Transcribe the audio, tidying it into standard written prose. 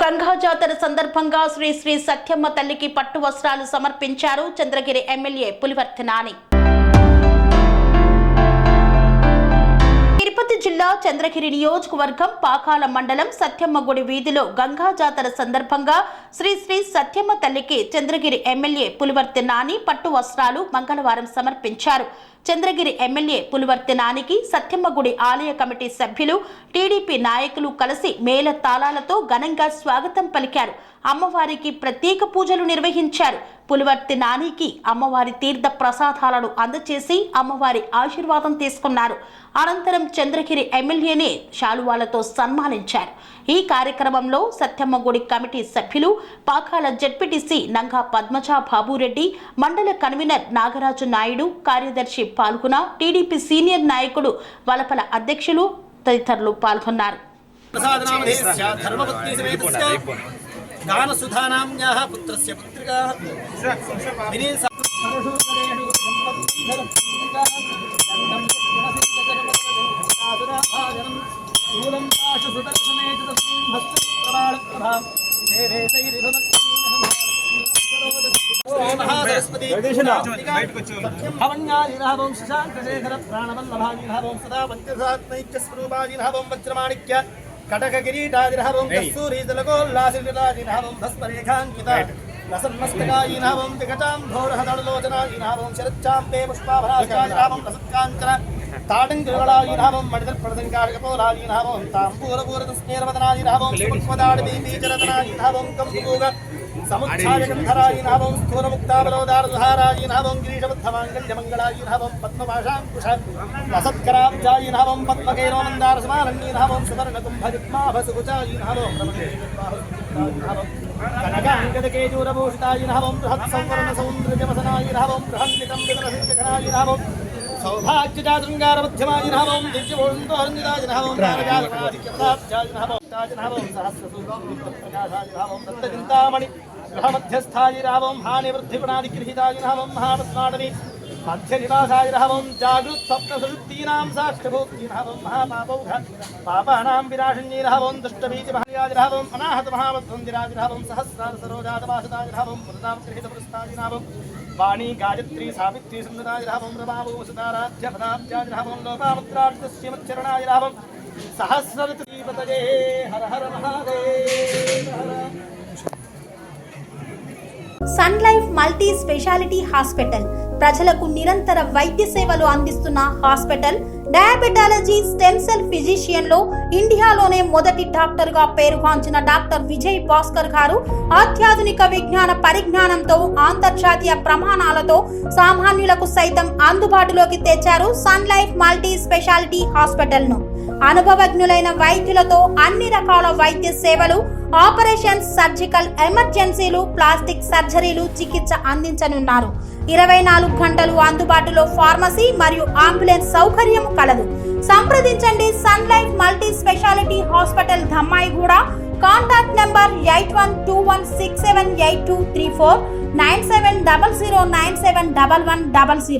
గంగా జాతర సందర్భంగా శ్రీ శ్రీ సత్యమ్మ తల్లికి పట్టు వస్త్రాలు సమర్పించారు చంద్రగిరి ఎమ్మెల్యే పులివర్తి నాని. తిరుపతి జిల్లా చంద్రగిరి నియోజకవర్గం పాకాల మండలం సత్యమ్మ గుడి వీధిలో గంగా జాతర సందర్భంగా శ్రీ శ్రీ సత్యమ్మ తల్లికి చంద్రగిరి ఎమ్మెల్యే పులివర్తి నాని పట్టు వస్త్రాలు మంగళవారం సమర్పించారు. చంద్రగిరి ఎమ్మెల్యే పులివర్తి నానికి సత్యమ్మ గుడి ఆలయ కమిటీ సభ్యులు, టీడీపీ నాయకులు కలిసి మేళ తాళాలతో ఘనంగా స్వాగతం పలికారు. అమ్మవారికి ప్రత్యేక పూజలు నిర్వహించారు. పులివర్తి నానికి అమ్మవారి తీర్థ ప్రసాదాలను అందజేసి అమ్మవారి ఆశీర్వాదం తీసుకున్నారు. అనంతరం చంద్రగిరి ఎమ్మెల్యేని శాలువాలతో సన్మానించారు. ఈ కార్యక్రమంలో సత్యమ్మ గుడి కమిటీ సభ్యులు, పాకాల జెడ్పీటీసీ నంగా పద్మజ బాబురెడ్డి, మండల కన్వీనర్ నాగరాజు నాయుడు, కార్యదర్శి పాల్గొన, టీడీపీ సీనియర్ నాయకుడు వలపల అధ్యక్షులు తదితరులు పాల్గొన్నారు. కటక కిరీటాదిరహవం కస్తూరీతలకోల్లాసిరాజిరహవం భస్మరేఖాంకిత రసన్మస్తకాయినహవం వికటాం ఘోరహదళలోచనాయినహవం శరచ్చాంబే పుష్పాభరాజిరహవం రసత్కాంచన తాటంకృగళాయినహవం మణితర్పదసంకారకపోలాయినహవం తాంబూరపూరతస్మేరవదనాయినహవం సుముఖ్వదాడిబీబీజరతనాయినహవం కంపుగ సముచ్ఛాయగంధరాయినహవం స్థూలముక్తాబలోదారధారాయినహవం గిరీశబద్ధమాంగళ్యమంగళాయినహవం పద్మపాశాంకుశ వసత్కరాబ్జాయినహవం పద్మకైరోమందారసమారణీనహవం సువర్ణకుంభజిత్మాభసుకుచాయినహవం కనకాంగదకేజూరభూషితాయినహవం బృహత్సంవరణసౌందర్యవసనాయినహవం బృహన్నికంబితరసించకరాయినహవం సౌభాగ్యజాతృంగారమధ్యమాయినహవం దివ్యభూషితోరంజితాయినహవం నారజాతమాదిక్యప్రాప్త్యాయినహవం తాజినహవం సహస్రసూర్యోప్రకాశాయినహవం దత్తచింతామణి గృహమధ్యస్థాయినహవం హానివృద్ధిగుణాదిగృహీతాయినహవం మహాపస్మాటవి మధ్యనివాసాయినహవం జాగృత్స్వప్నసుషుప్తీనాం సాక్షిభూతీనహవం మహాపాపౌఘ పాపానాం వినాశిన్యైనహవం దుష్టబీజమహర్యాజినహవం అనాహత మహావద్వందిరాజినహవం సహస్రార సరోజాతవాసదాజినహవం పురతాం గృహీతపురస్తాజినహవం వాణీ గాయత్రీ సావిత్రీ సుందరాజినహవం రమాభూషితారాధ్య పదాబ్జాజినహవం లోపాముద్రాక్షమచ్చరణాజినహవం సహస్రవతీపతయే హర హర మహాదేవ. Sun Life multi speciality hospital ప్రజలకు నిరంతర వైద్య సేవలు అందిస్తున్న hospital. Diabetology, stem cell physician లో ఇండియాలోనే మొదటి డాక్టర్ గా పేరుగాంచిన డాక్టర్ విజయ్ భాస్కర్ గారు అత్యాధునిక విజ్ఞాన పరిజ్ఞానంతో అంతర్జాతీయ ప్రమాణాలతో సామాన్యులకు సైతం అందుబాటులోకి తెచ్చారు Sun Life multi speciality hospital ను. అనుభవజ్ఞులైన వైద్యులతో అన్ని రకాల వైద్య సేవలు, ఆపరేషన్స్, సర్జికల్ ఎమర్జెన్సీలు, ప్లాస్టిక్ సర్జరీలు, చికిత్స అందించనున్నారు. 24 గంటలు అందుబాటులో ఫార్మసీ మరియు అంబులెన్స్ సౌకర్యం కలదు. సంప్రదించండి Sun Life multi speciality hospital, Dammaiguda. Contact number 8121678234, 9700971100.